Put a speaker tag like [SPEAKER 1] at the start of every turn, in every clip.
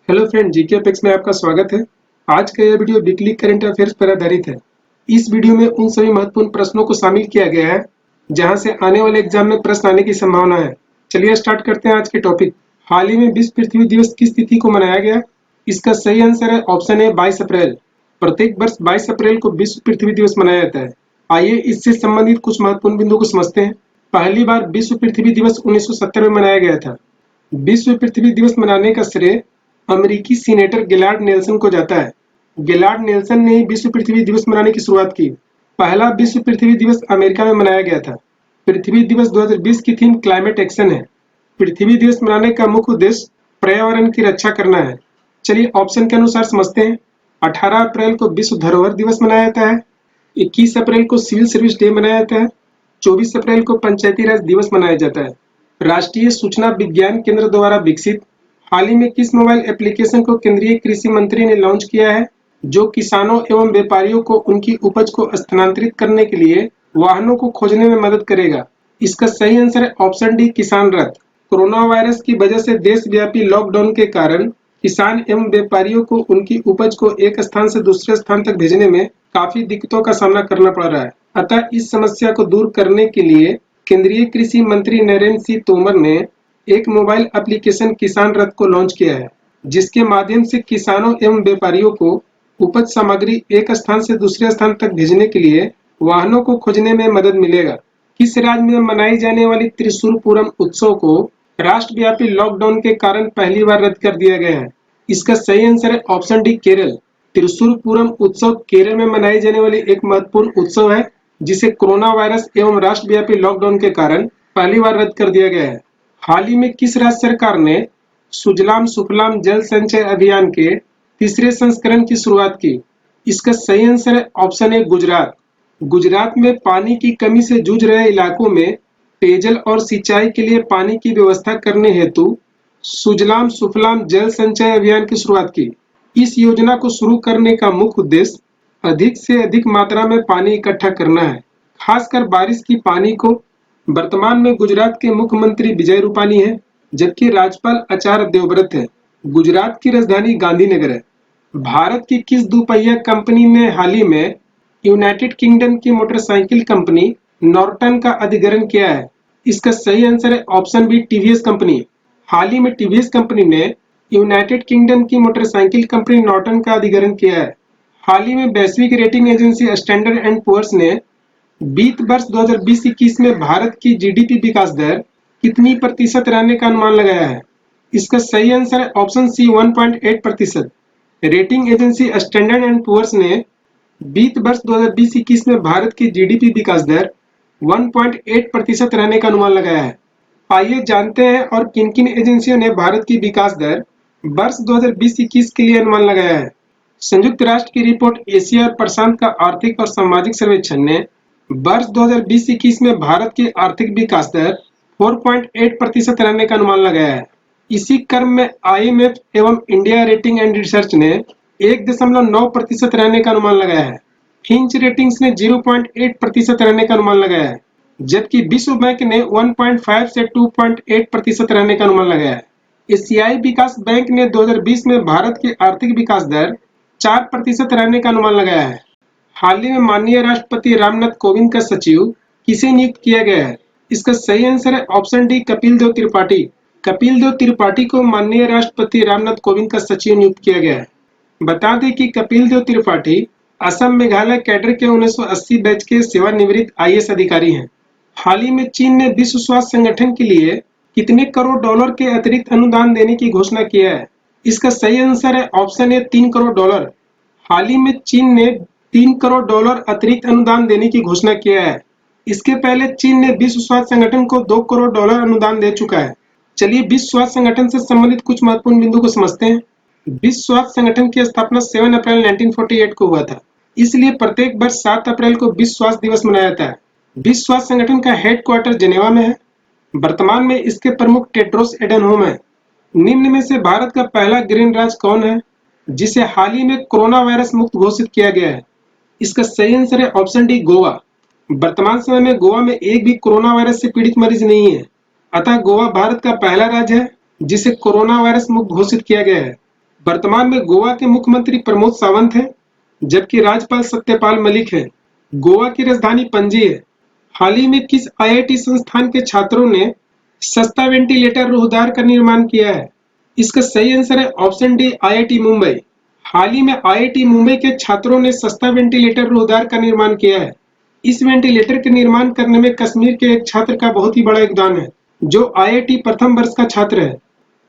[SPEAKER 1] Hello friend, GK apex में आपका स्वागत है। आज का यह वीडियो वीकली करंट अफेयर्स पर आधारित है। इस वीडियो में उन सभी महत्वपूर्ण प्रश्नों को शामिल किया गया है जहां से आने वाले एग्जाम में प्रश्न आने की संभावना है। चलिए स्टार्ट करते हैं आज के टॉपिक। हाल ही में विश्व पृथ्वी दिवस किस तिथि को मनाया गया? इसका सही आंसर है ऑप्शन ए 22 अप्रैल। प्रत्येक वर्ष 22 अप्रैल को विश्व पृथ्वी दिवस मनाया जाता है। आइए इससे संबंधित कुछ महत्वपूर्ण बिंदुओं को समझते हैं। पहली बार विश्व पृथ्वी दिवस 1970 में मनाया गया था। विश्व पृथ्वी दिवस मनाने का श्रेय अमेरिकी सीनेटर गिलार्ड नेल्सन को जाता है। गिलार्ड नेल्सन ने ही विश्व पृथ्वी दिवस मनाने की शुरुआत की। पहला विश्व पृथ्वी दिवस अमेरिका में मनाया गया था। पृथ्वी दिवस 2020 की थीम क्लाइमेट एक्शन है। पृथ्वी दिवस मनाने का मुख्य उद्देश्य पर्यावरण की रक्षा करना है। चलिए ऑप्शन के अनुसार समझते हैं। 18 अप्रैल को विश्व धरोहर दिवस मनाया जाता है। 21 अप्रैल को सिविल सर्विस डे मनाया जाता है। 24 अप्रैल को पंचायती राज दिवस मनाया जाता है। राष्ट्रीय सूचना विज्ञान केंद्र द्वारा विकसित हाल ही में किस मोबाइल एप्लीकेशन को केंद्रीय कृषि मंत्री ने लॉन्च किया है, जो किसानों एवं व्यापारियों को उनकी उपज को स्थानांतरित करने के लिए वाहनों को खोजने में मदद करेगा? इसका सही आंसर है ऑप्शन डी, किसान रथ। कोरोना वायरस की वजह से देशव्यापी लॉकडाउन के कारण किसान एवं व्यापारियों को उनकी उपज को एक स्थान से दूसरे स्थान तक भेजने में काफी दिक्कतों का सामना करना पड़ रहा है। अतः इस समस्या को दूर करने के लिए केंद्रीय कृषि मंत्री नरेंद्र सिंह तोमर ने एक मोबाइल एप्लीकेशन किसान रथ को लॉन्च किया है, जिसके माध्यम से किसानों एवं व्यापारियों को उपज सामग्री एक स्थान से दूसरे स्थान तक भेजने के लिए वाहनों को खोजने में मदद मिलेगा। किस राज्य में मनाई जाने वाली त्रिशूल पूरम उत्सव को राष्ट्रव्यापी लॉकडाउन के कारण पहली बार रद्द कर दिया गया है? इसका सही आंसर है ऑप्शन डी, केरल। त्रिशूल पूरम उत्सव केरल में मनाई जाने वाली एक महत्वपूर्ण उत्सव है, जिसे कोरोना वायरस एवं राष्ट्रव्यापी लॉकडाउन के कारण पहली बार रद्द कर दिया गया है। हाल ही में किस राज्य सरकार ने सुजलाम सुफलाम जल संचय अभियान के तीसरे संस्करण की शुरुआत की? इसका सही आंसर है ऑप्शन ए, गुजरात। गुजरात में पानी की कमी से जूझ रहे इलाकों में पेयजल और सिंचाई के लिए पानी की व्यवस्था करने हेतु सुजलाम सुफलाम जल संचय अभियान की शुरुआत की। इस योजना को शुरू करने का मुख्य उद्देश्य अधिक से अधिक मात्रा में पानी इकट्ठा करना है, खासकर बारिश की पानी को। वर्तमान में गुजरात के मुख्यमंत्री विजय रूपानी है, जबकि राज्यपाल आचार्य देवव्रत है। गुजरात की राजधानी गांधीनगर है। भारत की किस दोपहिया कंपनी ने हाल ही में यूनाइटेड किंगडम की मोटरसाइकिल कंपनी नॉर्टन का अधिग्रहण किया है? इसका सही आंसर है ऑप्शन बी, टीवीएस कंपनी। हाल ही में टीवीएस कंपनी ने यूनाइटेड किंगडम की मोटरसाइकिल कंपनी नॉर्टन का अधिग्रहण किया है। हाल ही में वैश्विक rating agency Standard and Poor's ने वित्त वर्ष 2020-21 में भारत की जीडीपी विकास दर कितनी प्रतिशत रहने का अनुमान लगाया है? इसका सही आंसर है option C, 1.8%। Rating agency Standard and Poor's ने वित्त वर्ष 2020-21 में भारत की जीडीपी विकास दर 1.8% रहने का अनुमान लगाया है। आइए जानते हैं और किन किन एजेंसियों ने भारत की विकास दर वर्ष 2020-21 के लिए अनुमान लगाया है। संयुक्त राष्ट्र की रिपोर्ट एशिया और प्रशांत का आर्थिक और सामाजिक सर्वेक्षण ने वर्ष 2020-21 में भारत की आर्थिक विकास दर 4.8% रहने का अनुमान लगाया है। इसी क्रम में आईएमएफ एवं इंडिया रेटिंग एंड रिसर्च ने 1.9% रहने का अनुमान लगाया है। फिंच रेटिंग्स ने 0.8% रहने का अनुमान लगाया है, जबकि विश्व बैंक ने 1.5 से 2.8% रहने का अनुमान लगाया है। एशियाई विकास बैंक ने 2020 में भारत की आर्थिक विकास दर 4% रहने का अनुमान लगाया है। हाल ही में माननीय राष्ट्रपति रामनाथ कोविंद का सचिव किसे नियुक्त किया गया है? इसका सही आंसर है ऑप्शन डी, कपिल देव त्रिपाठी। कपिल देव त्रिपाठी को माननीय राष्ट्रपति रामनाथ कोविंद का सचिव नियुक्त किया गया है। बता दें कि कपिल देव त्रिपाठी असम मेघालय कैडर के 1980 बैच के सेवानिवृत्त आईएएस अधिकारी हैं। हाल ही में चीन ने विश्व स्वास्थ्य संगठन के लिए कितने करोड़ डॉलर के अतिरिक्त अनुदान देने की घोषणा किया है? इसका सही आंसर है ऑप्शन ए, 3 करोड़ डॉलर। हाल ही में चीन ने 3 करोड़ डॉलर अतिरिक्त अनुदान देने की घोषणा किया है। इसके पहले चीन ने विश्व स्वास्थ्य संगठन को 2 करोड़ डॉलर अनुदान दे चुका है। चलिए विश्व स्वास्थ्य संगठन से संबंधित कुछ महत्वपूर्ण बिंदु को समझते हैं। विश्व स्वास्थ्य संगठन की स्थापना 7 अप्रैल 1948 को हुआ था। इसलिए प्रत्येक वर्ष 7 अप्रैल को विश्व स्वास्थ्य दिवस मनाया जाता है। विश्व स्वास्थ्य संगठन का हेडक्वार्टर जेनेवा में है। वर्तमान में इसके प्रमुख टेड्रोस एडनोम है। निम्न में से भारत का पहला ग्रीन राज्य कौन है, जिसे हाल ही में कोरोना वायरस मुक्त घोषित किया गया है? इसका सही आंसर है ऑप्शन डी, गोवा। वर्तमान समय में गोवा में एक भी कोरोना वायरस से पीड़ित मरीज नहीं है। अतः गोवा भारत का पहला राज्य है जिसे कोरोना वायरस मुक्त घोषित किया गया है। वर्तमान में गोवा के मुख्यमंत्री प्रमोद सावंत हैं, जबकि राज्यपाल सत्यपाल मलिक हैं। गोवा की राजधानी पणजी है। हाल ही में किस आईआईटी संस्थान के छात्रों ने सस्ता वेंटिलेटर रूहदार का निर्माण किया है? इसका सही आंसर है ऑप्शन डी, आईआईटी मुंबई। हाल ही में आईआईटी मुंबई के छात्रों ने सस्ता वेंटिलेटर रूहदार का निर्माण किया है। इस वेंटिलेटर के निर्माण करने में कश्मीर के एक छात्र का बहुत ही बड़ा योगदान है, जो आईआईटी प्रथम वर्ष का छात्र है।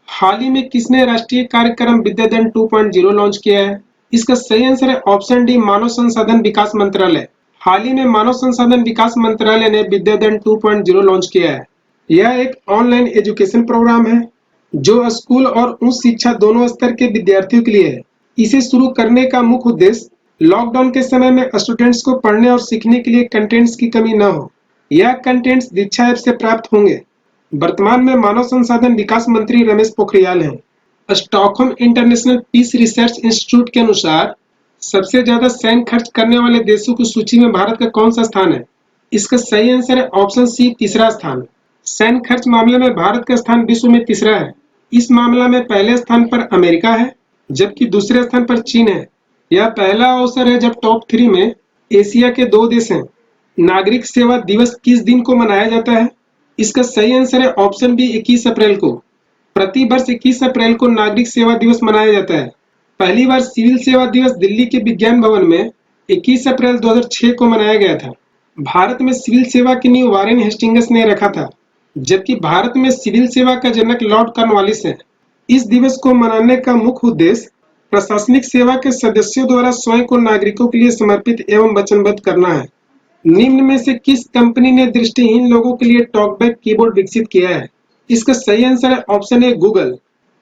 [SPEAKER 1] हाल ही में किसने राष्ट्रीय कार्यक्रम विद्याधन 2.0 लॉन्च किया है? इसका सही आंसर है ऑप्शन डी, मानव संसाधन विकास मंत्रालय। हाल ही में मानव संसाधन विकास मंत्रालय ने विद्याधन 2.0 लॉन्च किया है। यह एक ऑनलाइन एजुकेशन प्रोग्राम है जो स्कूल और उच्च शिक्षा दोनों स्तर के विद्यार्थियों के लिए है। इसे शुरू करने का मुख्य उद्देश्य लॉकडाउन के समय में स्टूडेंट्स को पढ़ने और सीखने के लिए कंटेंट्स की कमी न हो। यह कंटेंट्स दीक्षा ऐप से प्राप्त होंगे। वर्तमान में मानव संसाधन विकास मंत्री रमेश पोखरियाल हैं। Stockholm International Peace Research Institute के अनुसार सबसे ज्यादा सैन्य खर्च करने वाले देशों की सूची में भारत का कौन सा स्थान है? इसका सही आंसर है ऑप्शन सी, तीसरा स्थान। सैन्य खर्च मामले में भारत का स्थान विश्व में तीसरा है। इस मामला में पहले स्थान पर अमेरिका है, जबकि दूसरे स्थान पर चीन है। यह पहला अवसर है जब टॉप 3 में एशिया के 2 देश हैं। नागरिक सेवा दिवस किस दिन को मनाया जाता है? इसका सही आंसर है ऑप्शन बी, 21 अप्रैल को। प्रति वर्ष 21 अप्रैल को नागरिक सेवा दिवस मनाया जाता है। पहली बार सिविल सेवा दिवस दिल्ली के विज्ञान भवन में 21 अप्रैल 2006 को मनाया गया था। भारत में सिविल सेवा की नींव वारेन हेस्टिंग्स ने रखा था, जबकि भारत में सिविल सेवा का जनक लॉर्ड कॉर्नवालिस है। इस दिवस को मनाने का मुख्य उद्देश्य प्रशासनिक सेवा के सदस्यों द्वारा स्वयं को नागरिकों के लिए समर्पित एवं वचनबद्ध करना है। निम्न में से किस कंपनी ने दृष्टिहीन लोगों के लिए टॉकबैक कीबोर्ड विकसित किया है? इसका सही आंसर है ऑप्शन ए, गूगल।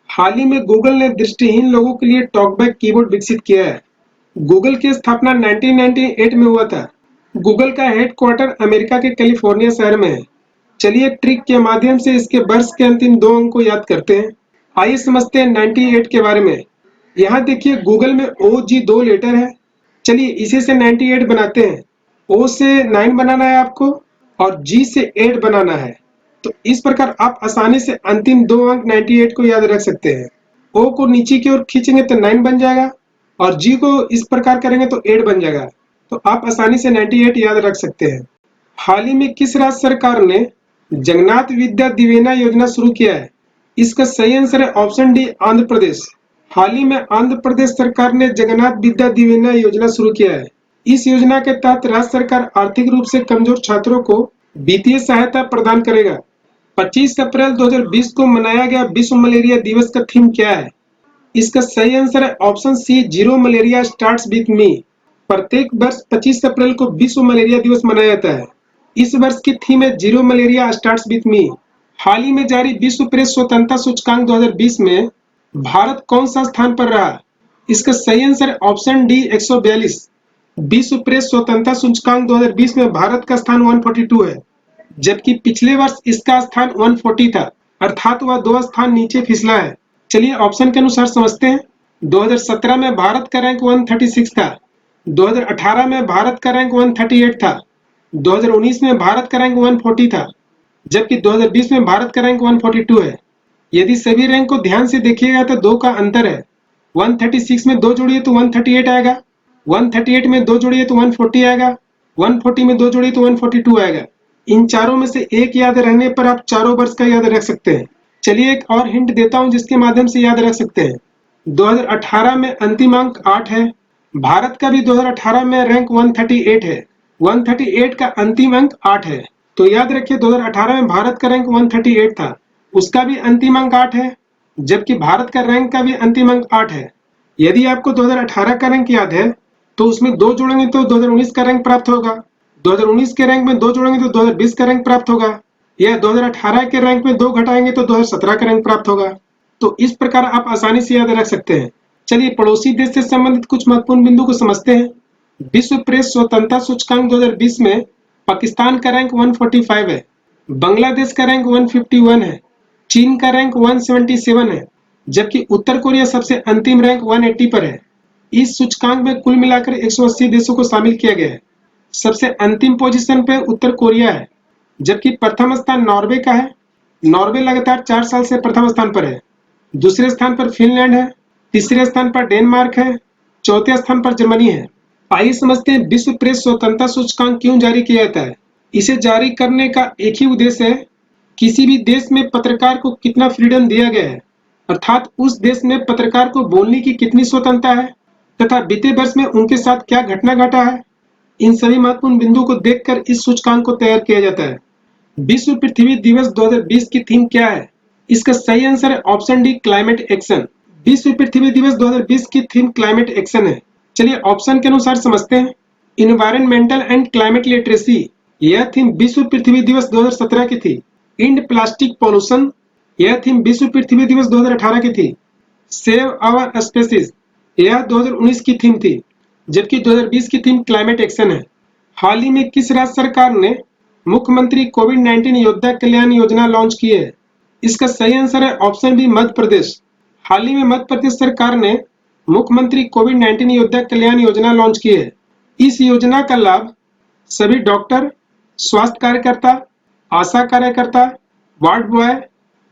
[SPEAKER 1] हाल ही में गूगल ने दृष्टिहीन लोगों के लिए टॉकबैक कीबोर्ड विकसित किया है। गूगल की स्थापना 1998 में हुआ था। गूगल का हेडक्वार्टर अमेरिका के कैलिफोर्निया शहर में है। चलिए एक ट्रिक के माध्यम से इसके वर्ष के अंतिम 2 अंक को याद करते हैं। आइए समझते हैं 98 के बारे में। यहाँ देखिए गूगल में OG 2 लेटर है। चलिए इसी से 98 बनाते हैं। O से 9 बनाना है आपको और G से 8 बनाना है। तो इस प्रकार आप आसानी से अंतिम 2 अंक 98 को याद रख सकते हैं। O को नीचे की ओर खींचेंगे तो 9 बन जाएगा और G को इस प्रकार करेंगे तो 8 बन जाएगा। तो आप आसानी से 98 याद रख सकते हैं। हाल ही में किस राज्य सरकार ने जगन्नाथ विद्या दिवेना योजना शुरू किया है? इसका सही आंसर है ऑप्शन डी, आंध्र प्रदेश। हाल ही में आंध्र प्रदेश सरकार ने जगन्नाथ विद्या दिवेना योजना शुरू किया है। इस योजना के तहत राज्य सरकार आर्थिक रूप से कमजोर छात्रों को वित्तीय सहायता प्रदान करेगा। 25 अप्रैल 2020 को मनाया गया विश्व मलेरिया दिवस का थीम क्या है? इसका सही आंसर है option C, zero malaria starts with me. प्रत्येक वर्ष 25 अप्रैल को विश्व मलेरिया दिवस मनाया जाता है। इस वर्ष की थीम है zero malaria starts with me. हाल ही में जारी विश्व प्रेस स्वतंत्रता सूचकांक 2020 में भारत कौन सा स्थान पर रहा? इसका सही आंसर है ऑप्शन डी, 142। विश्व प्रेस स्वतंत्रता सूचकांक 2020 में भारत का स्थान 142 है, जबकि पिछले वर्ष इसका स्थान 140 था, अर्थात वह 2 स्थान नीचे फिसला है। चलिए ऑप्शन के अनुसार समझते हैं। 2017 में भारत का रैंक 136 था, 2018 में भारत का रैंक 138 था, 2019 में भारत का रैंक 140 था, जबकि 2020 में भारत का रैंक 142 है। यदि सभी रैंक को ध्यान से देखिएगा तो 2 का अंतर है। 136 में 2 जोड़िए तो 138 आएगा, 138 में 2 जोड़िए तो 140 आएगा, 140 में 2 जोड़िए तो 142 आएगा। इन चारों में से एक याद रहने पर आप चारों वर्ष का याद रख सकते हैं। चलिए एक और हिंट देता हूं जिसके माध्यम से याद रख सकते हैं। 2018 में अंतिम अंक 8 है। भारत का भी 2018 में रैंक 138 है। 138 का अंतिम अंक 8 है। तो याद रखिए 2018 में भारत का रैंक 138 था, उसका भी अंतिम अंक 8 है, जबकि भारत का रैंक का भी अंतिम अंक 8 है। यदि आपको 2018 का रैंक याद है तो उसमें 2 जोड़ेंगे तो 2019 का रैंक प्राप्त होगा, 2019 के रैंक में 2 जोड़ेंगे तो 2020 का रैंक प्राप्त होगा, या 2018 के रैंक में 2 घटाएंगे तो 2017 का रैंक प्राप्त होगा। तो इस प्रकार आप आसानी से याद रख सकते हैं। चलिए पड़ोसी देश से संबंधित कुछ महत्वपूर्ण बिंदु को समझते हैं। विश्व प्रेस स्वतंत्रता सूचकांक 2020 में पाकिस्तान का रैंक 145 है, बांग्लादेश का रैंक 151 है, चीन का रैंक 177 है, जबकि उत्तर कोरिया सबसे अंतिम रैंक 180 पर है। इस सूचकांक में कुल मिलाकर 180 देशों को शामिल किया गया है। सबसे अंतिम पोजीशन पे उत्तर कोरिया है, जबकि प्रथम स्थान नॉर्वे का है। नॉर्वे लगातार 4 साल से प्रथम स्थान पर है। दूसरे स्थान पर फिनलैंड है, तीसरे स्थान पर डेनमार्क है, चौथे स्थान पर जर्मनी है। आइए समझते हैं विश्व प्रेस स्वतंत्रता सूचकांक क्यों जारी किया जाता है। इसे जारी करने का एक ही उद्देश्य है, किसी भी देश में पत्रकार को कितना फ्रीडम दिया गया है, अर्थात उस देश में पत्रकार को बोलने की कितनी स्वतंत्रता है तथा बीते वर्ष में उनके साथ क्या घटना घटा है। इन सभी महत्वपूर्ण बिंदुओं को देखकर इस सूचकांक को तैयार किया जाता है। विश्व पृथ्वी दिवस 2020 की थीम क्या है? इसका सही आंसर है ऑप्शन डी, क्लाइमेट एक्शन। विश्व पृथ्वी दिवस 2020 की थीम क्लाइमेट एक्शन है। चलिए ऑप्शन के अनुसार समझते हैं। इन्वायरमेंटल एंड क्लाइमेट लिटरेसी, यह थीम विश्व पृथ्वी दिवस 2017 की थी। इंड प्लास्टिक पॉल्यूशन, यह थीम विश्व पृथ्वी दिवस 2018 की थी। सेव आवर स्पेसीज, यह 2019 की थीम थी, जबकि 2020 की थीम क्लाइमेट एक्शन है। हाल ही में किस राज्य सरकार ने मुख्यमंत्री कोविड-19 योद्धा कल्याण योजना लॉन्च की है? इसका सही आंसर है ऑप्शन बी, मध्य प्रदेश। हाल ही में मध्य प्रदेश सरकार ने मुख्यमंत्री कोविड-19 योद्धा कल्याण योजना लॉन्च की है। इस योजना का लाभ सभी डॉक्टर, स्वास्थ्य कार्यकर्ता, आशा कार्यकर्ता, ward boy,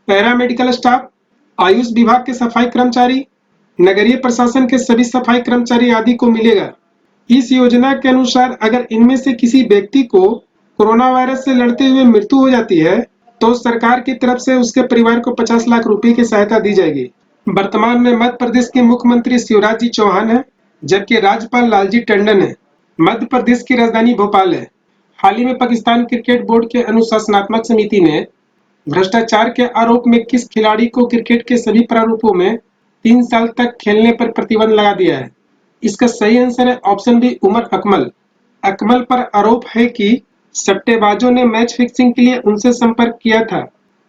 [SPEAKER 1] paramedical staff, Ayush विभाग के सफाई कर्मचारी, नगरीय प्रशासन के सभी सफाई कर्मचारी आदि को मिलेगा। इस योजना के अनुसार अगर इनमें से किसी व्यक्ति को कोरोना वायरस से लड़ते हुए मृत्यु हो जाती है तो सरकार की तरफ से उसके परिवार को 50 लाख रुपए की सहायता दी जाएगी। वर्तमान में मध्य प्रदेश के मुख्यमंत्री शिवराज जी चौहान है, जबकि राज्यपाल लालजी टंडन है। मध्य प्रदेश की राजधानी भोपाल है। हाल ही में पाकिस्तान क्रिकेट बोर्ड के अनुशासनात्मक समिति ने भ्रष्टाचार के आरोप में किस खिलाड़ी को क्रिकेट के सभी प्रारूपों में 3 साल तक खेलने पर प्रतिबंध लगा दिया है? इसका सही आंसर है ऑप्शन बी, उमर अकमल। अकमल पर आरोप है कि सट्टेबाजों ने मैच फिक्सिंग के लिए उनसे संपर्क किया था,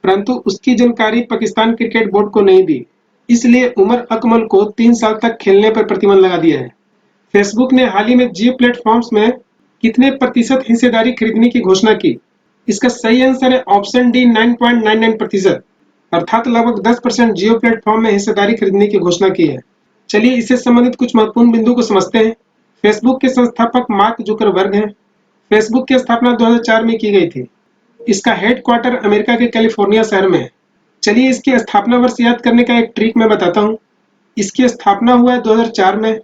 [SPEAKER 1] परंतु उसकी जानकारी पाकिस्तान क्रिकेट बोर्ड को नहीं दी। इसलिए उमर अकमल को 3 साल तक खेलने पर प्रतिबंध लगा दिया है। फेसबुक ने हाल ही में जियो प्लेटफॉर्म्स में कितने प्रतिशत हिस्सेदारी खरीदने की घोषणा की? इसका सही आंसर है ऑप्शन डी, 9.99%, अर्थात लगभग 10% जियो प्लेटफॉर्म में हिस्सेदारी खरीदने की घोषणा की है। चलिए इससे संबंधित कुछ महत्वपूर्ण बिंदु को समझते हैं। फेसबुक के संस्थापक मार्क जुकरबर्ग हैं। फेसबुक की स्थापना 2004 में की गई थी। इसका हेडक्वार्टर अमेरिका के कैलिफोर्निया शहर में है। चलिए इसकी स्थापना वर्ष याद करने का एक ट्रिक मैं बताता हूँ। इसकी स्थापना हुआ है 2004 में।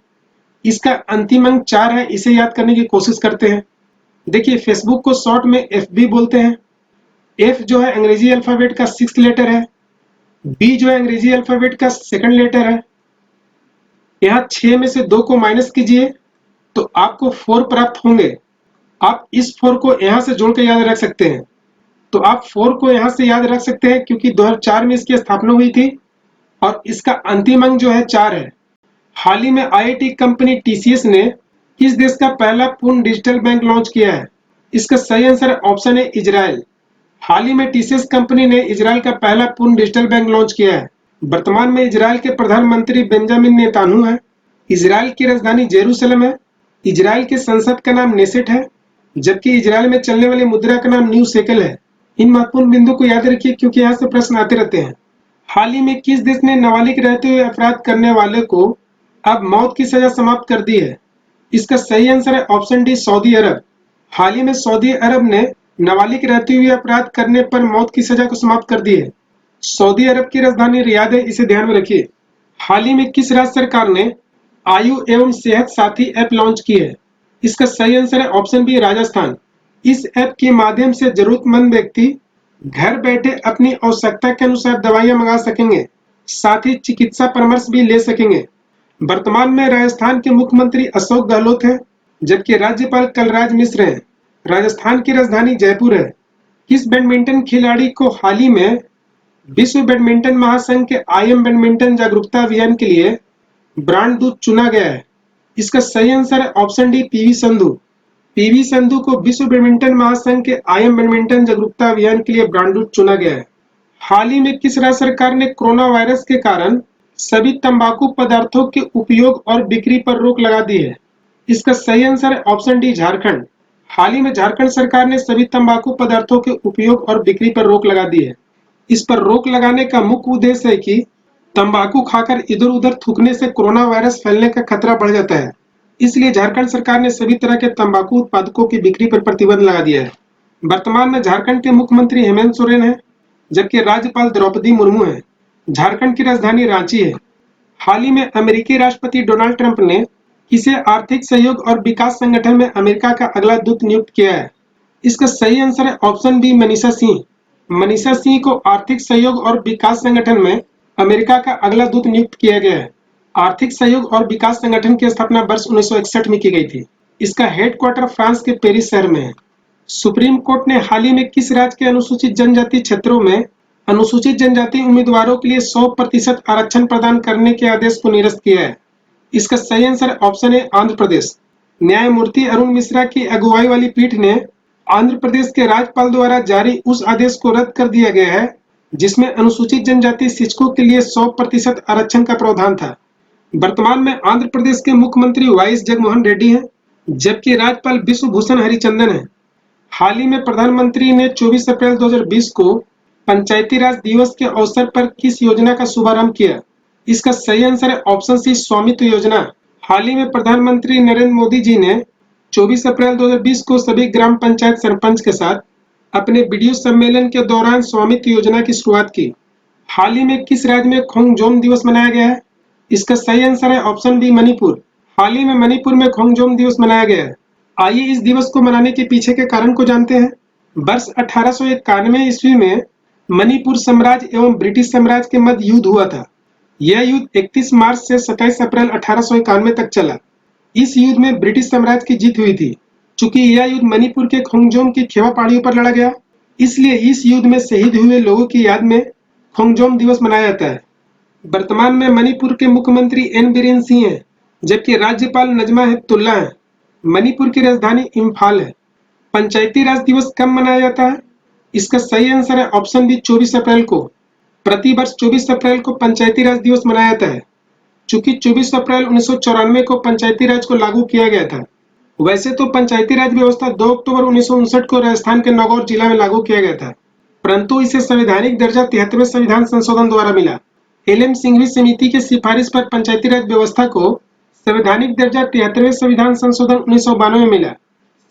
[SPEAKER 1] इसका अंतिम अंक 4 है, इसे याद करने की कोशिश करते हैं। देखिए फेसबुक को शॉर्ट में FB बोलते हैं। F जो है अंग्रेजी अल्फाबेट का 6th लेटर है। B जो है अंग्रेजी अल्फाबेट का 2nd लेटर है। यहाँ 6 में से 2 को माइनस कीजिए तो आपको 4 प्राप्त होंगे। आप इस 4 को यहाँ से जोड़ के याद रख सकते हैं। तो आप 4 को यहाँ से याद रख सकते हैं क्योंकि 2004 में इसकी स्थापना हुई थी और इसका अंतिम अंक जो है 4 है। हाल ही में IIT कंपनी TCS ने किस देश का पहला पूर्ण डिजिटल बैंक लॉन्च किया है? इसका सही आंसर ऑप्शन है इजराइल। हाल ही में TCS कंपनी ने इजराइल का पहला पूर्ण डिजिटल बैंक लॉन्च किया है। वर्तमान में इजराइल के प्रधानमंत्री बेंजामिन नेतान्याहू हैं। इजराइल की राजधानी जेरूसलम है। इजराइल की संसद का नाम नेसेट है, जबकि इजराइल में चलने वाली मुद्रा का नाम न्यू शेकल है। इन महत्वपूर्ण बिंदु को याद रखिए क्योंकि यहाँ से प्रश्न आते रहते हैं। हाल ही में किस देश ने नाबालिग रहते हुए अपराध करने वाले को अब मौत की सजा समाप्त कर दी है? इसका सही आंसर है ऑप्शन डी, सऊदी अरब। हाल ही में सऊदी अरब ने नाबालिग रहते हुए अपराध करने पर मौत की सजा को समाप्त कर दी है। सऊदी अरब की राजधानी रियाद है, इसे ध्यान में रखिए। हाल ही में किस राज्य सरकार ने आयु एवं सेहत साथी ऐप लॉन्च की है? इसका सही आंसर है ऑप्शन बी, राजस्थान। इस ऐप के माध्यम से जरूरतमंद व्यक्ति घर बैठे अपनी आवश्यकता के अनुसार दवाइयां मंगा सकेंगे, साथ ही चिकित्सा परामर्श भी ले सकेंगे। वर्तमान में राजस्थान के मुख्यमंत्री अशोक गहलोत हैं, जबकि राज्यपाल कलराज मिश्र हैं। राजस्थान की राजधानी जयपुर है। किस बैडमिंटन खिलाड़ी को हाल ही में विश्व बैडमिंटन महासंघ के IM बैडमिंटन जागरूकता अभियान के लिए ब्रांड दूत चुना गया है? इसका सही आंसर है option D, PV Sandhu. PV Sandhu को विश्व बैडमिंटन महासंघ के IM बैडमिंटन जागरूकता अभियान के लिए ब्रांड दूत चुना गया है। हाल ही में किस राज्य सरकार ने कोरोना वायरस के कारण सभी तंबाकू पदार्थों के उपयोग और बिक्री पर रोक लगा दी है? इसका सही आंसर है ऑप्शन डी, झारखंड। हाल ही में झारखंड सरकार ने सभी तंबाकू पदार्थों के उपयोग और बिक्री पर रोक लगा दी है। इस पर रोक लगाने का मुख्य उद्देश्य है कि तंबाकू खाकर इधर उधर थूकने से कोरोना वायरस फैलने का खतरा बढ़ जाता है। इसलिए झारखंड सरकार ने सभी तरह के तंबाकू उत्पादकों की बिक्री पर प्रतिबंध लगा दिया है। वर्तमान में झारखंड के मुख्यमंत्री हेमंत सोरेन हैं, जबकि राज्यपाल द्रौपदी मुर्मू हैं। झारखंड की राजधानी रांची है। हाल ही में अमेरिकी राष्ट्रपति डोनाल्ड ट्रंप ने किसे आर्थिक सहयोग और विकास संगठन में अमेरिका का अगला दूत नियुक्त किया है? इसका सही आंसर है ऑप्शन बी, मनीषा सिंह। मनीषा सिंह को आर्थिक सहयोग और विकास संगठन में अमेरिका का अगला दूत नियुक्त किया गया है। आर्थिक सहयोग और विकास संगठन की स्थापना वर्ष 1961 में की गई थी। इसका हेडक्वार्टर फ्रांस के पेरिस शहर में है। सुप्रीम कोर्ट ने हाल ही में किस राज्य के अनुसूचित जनजाति क्षेत्रों में अनुसूचित जनजाति उम्मीदवारों के लिए 100% आरक्षण प्रदान करने के आदेश को निरस्त किया है? इसका सही आंसर ऑप्शन है आंध्र प्रदेश। न्यायमूर्ति अरुण मिश्रा की अगुवाई वाली पीठ ने आंध्र प्रदेश के राज्यपाल द्वारा जारी उस आदेश को रद्द कर दिया गया है जिसमें अनुसूचित जनजाति शिक्षकों के लिए 100% आरक्षण का प्रावधान था। वर्तमान में आंध्र प्रदेश के मुख्यमंत्री वाईएस जगनमोहन रेड्डी हैं, जबकि राज्यपाल बिश्वभूषण हरिचंदन है। हाल ही में प्रधानमंत्री ने 24 अप्रैल 2020 को पंचायती राज दिवस के अवसर पर किस योजना का शुभारंभ किया? इसका सही आंसर है ऑप्शन सी, स्वामित्व योजना। हाल ही में प्रधानमंत्री नरेंद्र मोदी जी ने 24 अप्रैल 2020 को सभी ग्राम पंचायत सरपंच के साथ अपने वीडियो सम्मेलन के दौरान स्वामित्व योजना की शुरुआत की। हाल ही में किस राज्य में खोंगजोम दिवस मनाया गया है? इसका सही आंसर है ऑप्शन बी, मणिपुर। हाल ही में मणिपुर में खोंगजोम दिवस मनाया गया है। आइए इस दिवस को मनाने के पीछे के कारण को जानते हैं। वर्ष 1891 ईस्वी में मणिपुर साम्राज्य एवं ब्रिटिश साम्राज्य के मध्य युद्ध हुआ था। यह युद्ध 31 मार्च से 27 अप्रैल 1891 तक चला। इस युद्ध में ब्रिटिश साम्राज्य की जीत हुई थी। चूंकि यह युद्ध मणिपुर के खोंगजोम की खेवा पहाड़ियों पर लड़ा गया, इसलिए इस युद्ध में शहीद हुए लोगों की याद में खोंगजोम दिवस मनाया जाता है। वर्तमान में मणिपुर के मुख्यमंत्री एन बीरेन सिंह हैं, जबकि राज्यपाल नजमा हेपतुल्ला हैं। मणिपुर की राजधानी इम्फाल है। पंचायती राज दिवस कब मनाया जाता है? इसका सही आंसर है ऑप्शन बी, 24 अप्रैल को। प्रति वर्ष 24 अप्रैल को पंचायती राज दिवस मनाया जाता है। चूंकि 24 अप्रैल 1994 को पंचायती राज को लागू किया गया था। वैसे तो पंचायती राज व्यवस्था 2 अक्टूबर 1959 को राजस्थान के नागौर जिला में लागू किया गया था, परंतु इसे संवैधानिक दर्जा 73वें संविधान संशोधन द्वारा मिला। एल.एम. सिंघवी समिति की सिफारिश पर पंचायती राज व्यवस्था को संवैधानिक दर्जा 73वें संविधान संशोधन 1992 में मिला।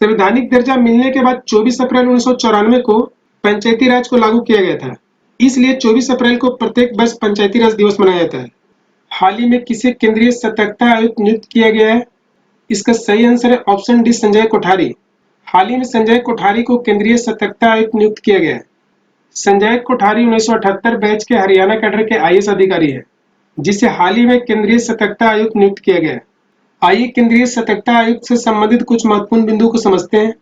[SPEAKER 1] संवैधानिक दर्जा मिलने के बाद 24 अप्रैल 1994 को पंचायती राज को लागू किया गया था। इसलिए 24 अप्रैल को प्रत्येक वर्ष पंचायती राज दिवस मनाया जाता है। हाल ही में किसे केंद्रीय सतर्कता आयुक्त नियुक्त किया गया है? इसका सही आंसर है ऑप्शन डी, संजय कोठारी। हाल ही में संजय कोठारी को केंद्रीय सतर्कता आयुक्त नियुक्त किया गया है। संजय कोठारी 1978 बैच के हरियाणा कैडर के आईएएस अधिकारी हैं, जिसे हाल ही में केंद्रीय सतर्कता आयुक्त नियुक्त किया गया है। आइए केंद्रीय सतर्कता आयुक्त से संबंधित कुछ महत्वपूर्ण बिंदु को समझते हैं।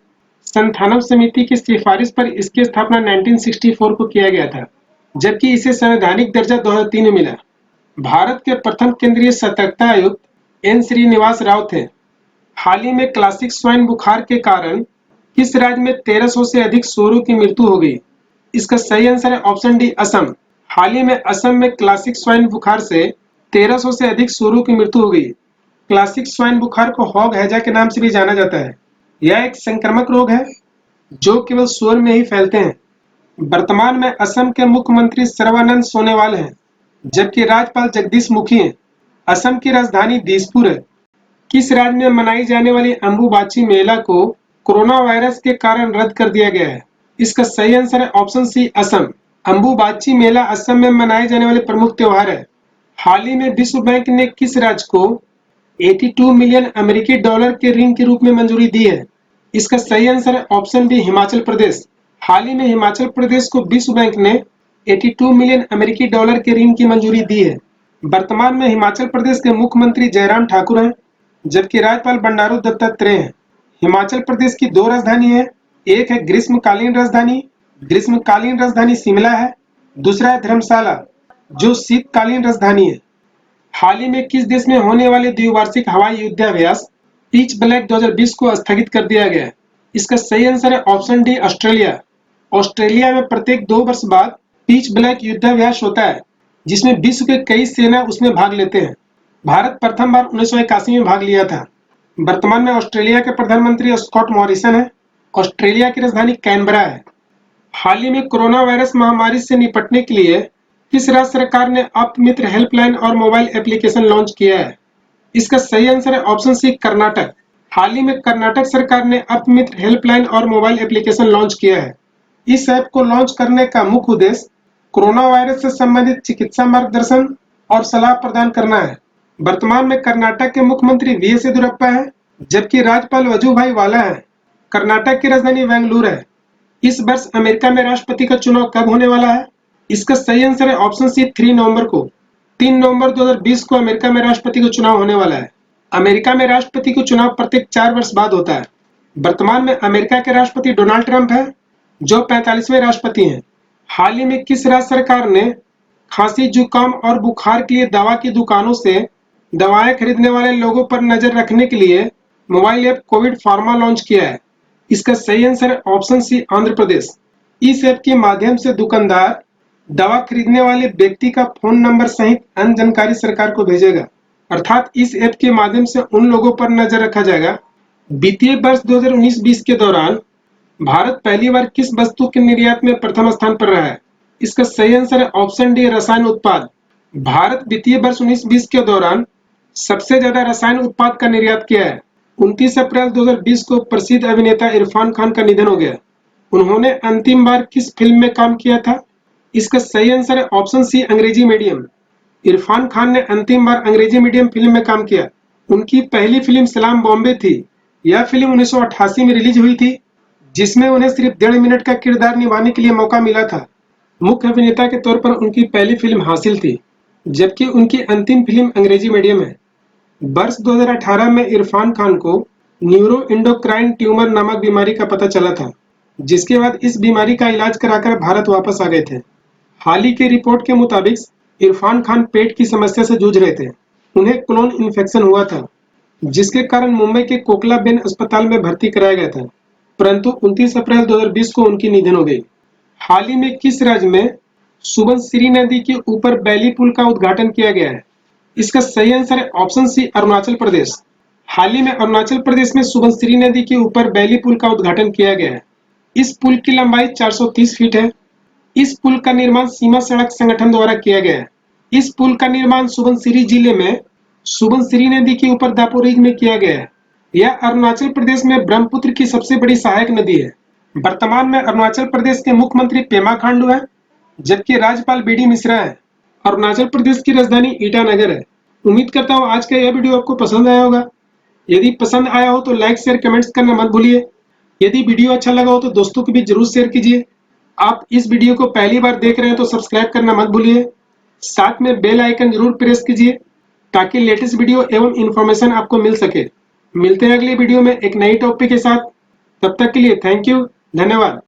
[SPEAKER 1] संथानम समिति की सिफारिश पर इसकी स्थापना 1964 को किया गया था, जबकि इसे संवैधानिक दर्जा 2003 में मिला। भारत के प्रथम केंद्रीय सतर्कता आयुक्त एन श्रीनिवास राव थे। हाल ही में क्लासिक स्वाइन बुखार के कारण किस राज्य में 1300 से अधिक सूअरों की मृत्यु हो गई? इसका सही आंसर है ऑप्शन डी, असम। हाल ही में असम में क्लासिक स्वाइन बुखार से 1300 से अधिक सूअरों की मृत्यु हो गई। क्लासिक स्वाइन बुखार को हॉग हैजा के नाम से भी जाना जाता है। यह एक संक्रामक रोग है जो केवल सूअर में ही फैलते हैं। वर्तमान में असम के मुख्यमंत्री सर्बानंद सोनोवाल हैं, जबकि राज्यपाल जगदीश मुखी हैं। असम की राजधानी दिसपुर है। किस राज्य में मनाई जाने वाली अंबुबाची मेला को कोरोना वायरस के कारण रद्द कर दिया गया है? इसका सही आंसर है ऑप्शन सी, असम। अंबुबाची मेला असम में मनाए जाने वाले प्रमुख त्योहार है। हाल ही में विश्व बैंक ने किस राज्य को 82 मिलियन अमेरिकी डॉलर के ऋण के रूप में मंजूरी दी है? इसका सही आंसर है ऑप्शन बी, हिमाचल प्रदेश। हाल ही में हिमाचल प्रदेश को विश्व बैंक ने 82 मिलियन अमेरिकी डॉलर के ऋण की मंजूरी दी है। वर्तमान में हिमाचल प्रदेश के मुख्यमंत्री जयराम ठाकुर हैं, जबकि राज्यपाल बंडारू दत्तात्रेय हैं। हिमाचल प्रदेश की 2 राजधानी है। एक है ग्रीष्मकालीन राजधानी शिमला है। दूसरा है धर्मशाला, जो शीतकालीन राजधानी है। हाल ही में किस देश में होने वाले द्विवार्षिक हवाई युद्धाभ्यास पिच ब्लैक 2020 को स्थगित कर दिया गया है? इसका सही आंसर है ऑप्शन डी, ऑस्ट्रेलिया। ऑस्ट्रेलिया में प्रत्येक 2 वर्ष बाद पिच ब्लैक युद्धाभ्यास होता है, जिसमें विश्व के कई सेना उसमें भाग लेते हैं। भारत प्रथम बार 1981 में भाग लिया था। वर्तमान में ऑस्ट्रेलिया के प्रधानमंत्री स्कॉट मॉरिसन है। ऑस्ट्रेलिया की राजधानी कैनबरा है। हाल ही में कोरोना वायरस महामारी से निपटने के लिए किस राज्य सरकार ने अपमित्र हेल्पलाइन और मोबाइल एप्लीकेशन लॉन्च किया है? इसका सही आंसर है ऑप्शन सी, कर्नाटक। हाल ही में कर्नाटक सरकार ने अपमित्र हेल्पलाइन और मोबाइल एप्लीकेशन लॉन्च किया है। इस ऐप को लॉन्च करने का मुख्य उद्देश्य कोरोना वायरस से संबंधित चिकित्सा मार्गदर्शन और सलाह प्रदान करना है। वर्तमान में कर्नाटक के मुख्यमंत्री वी.एस. येदियुरप्पा है, जबकि राज्यपाल वजुभाई वाला है। कर्नाटक की राजधानी बेंगलुरु है। इस वर्ष अमेरिका में राष्ट्रपति का चुनाव कब होने वाला है? इसका सही आंसर है ऑप्शन सी 3 नवंबर को। 3 नवंबर 2020 को अमेरिका में राष्ट्रपति का चुनाव होने वाला है। अमेरिका में राष्ट्रपति का चुनाव प्रत्येक 4 वर्ष बाद होता है। वर्तमान में अमेरिका के राष्ट्रपति डोनाल्ड ट्रंप है, जो 45वें राष्ट्रपति हैं। हाल ही में किस राज्य सरकार ने खांसी, जुकाम और बुखार के लिए दवा की दुकानों से दवाएं खरीदने वाले लोगों पर नजर रखने के लिए mobile app Covid pharma launch किया है? इसका सही आंसर है ऑप्शन सी आंध्र प्रदेश। इस ऐप के माध्यम से दुकानदार दवा खरीदने वाले व्यक्ति का फोन नंबर सहित अन्य जानकारी सरकार को भेजेगा। अर्थात इस ऐप के माध्यम से उन लोगों पर नजर रखा जाएगा। वित्तीय वर्ष 2019-20 के दौरान भारत पहली बार किस वस्तु के निर्यात में प्रथम स्थान पर रहा है? इसका सही आंसर है ऑप्शन डी रसायन उत्पाद। भारत वित्तीय वर्ष 19-20 के दौरान सबसे ज्यादा रसायन उत्पाद का निर्यात किया है। 29 अप्रैल 2020 को प्रसिद्ध अभिनेता इरफान खान का निधन हो गया। उन्होंने अंतिम बार किस फिल्म में काम किया था? इसका सही आंसर है ऑप्शन सी अंग्रेजी मीडियम। इरफान खान ने अंतिम बार अंग्रेजी मीडियम फिल्म में काम किया। उनकी पहली फिल्म सलाम बॉम्बे थी। यह फिल्म 1988 में रिलीज हुई थी, जिसमें उन्हें सिर्फ 1.5 मिनट का किरदार निभाने के लिए मौका मिला था। मुख्य अभिनेता के तौर पर उनकी पहली फिल्म हासिल थी, जबकि उनकी अंतिम फिल्म अंग्रेजी मीडियम है। वर्ष 2018 में इरफान खान को न्यूरो इंडोक्राइन ट्यूमर नामक बीमारी का पता चला था, जिसके बाद इस बीमारी का इलाज कराकर भारत वापस आ गए थे। हाल ही की रिपोर्ट के मुताबिक इरफान खान पेट की समस्या से जूझ रहे थे। उन्हें कोलन इन्फेक्शन हुआ था, जिसके कारण मुंबई के कोकलाबेन अस्पताल में भर्ती कराया गया था, परंतु 29 अप्रैल 2020 को उनकी निधन हो गई। हाल ही में किस राज्य में सुबनसिरी नदी के ऊपर बैली पुल का उद्घाटन किया गया है? इसका सही आंसर है ऑप्शन सी अरुणाचल प्रदेश। हाल ही में अरुणाचल प्रदेश में सुबनसिरी नदी के ऊपर बैली पुल का उद्घाटन किया गया है। इस पुल की लंबाई 430 फीट है। इस पुल का निर्माण सीमा सड़क संगठन द्वारा किया गया है। इस पुल का निर्माण सुबनसिरी जिले में सुबनसिरी नदी के ऊपर दापोरिज में किया गया है। यह अरुणाचल प्रदेश में ब्रह्मपुत्र की सबसे बड़ी सहायक नदी है। वर्तमान में अरुणाचल प्रदेश के मुख्यमंत्री पेमा खांडू है, जबकि राज्यपाल बी.डी. मिश्रा है। अरुणाचल प्रदेश की राजधानी ईटानगर है। उम्मीद करता हूँ आज का यह वीडियो आपको पसंद आया होगा। यदि पसंद आया हो तो लाइक, शेयर, कमेंट्स करना मत भूलिए। यदि वीडियो अच्छा लगा हो तो दोस्तों को भी जरूर शेयर कीजिए। आप इस वीडियो को पहली बार देख रहे हैं तो सब्सक्राइब करना मत भूलिए। साथ में बेल आइकन जरूर प्रेस कीजिए, ताकि लेटेस्ट वीडियो एवं इन्फॉर्मेशन आपको मिल सके। मिलते हैं अगली वीडियो में एक नई टॉपिक के साथ। तब तक के लिए थैंक यू, धन्यवाद।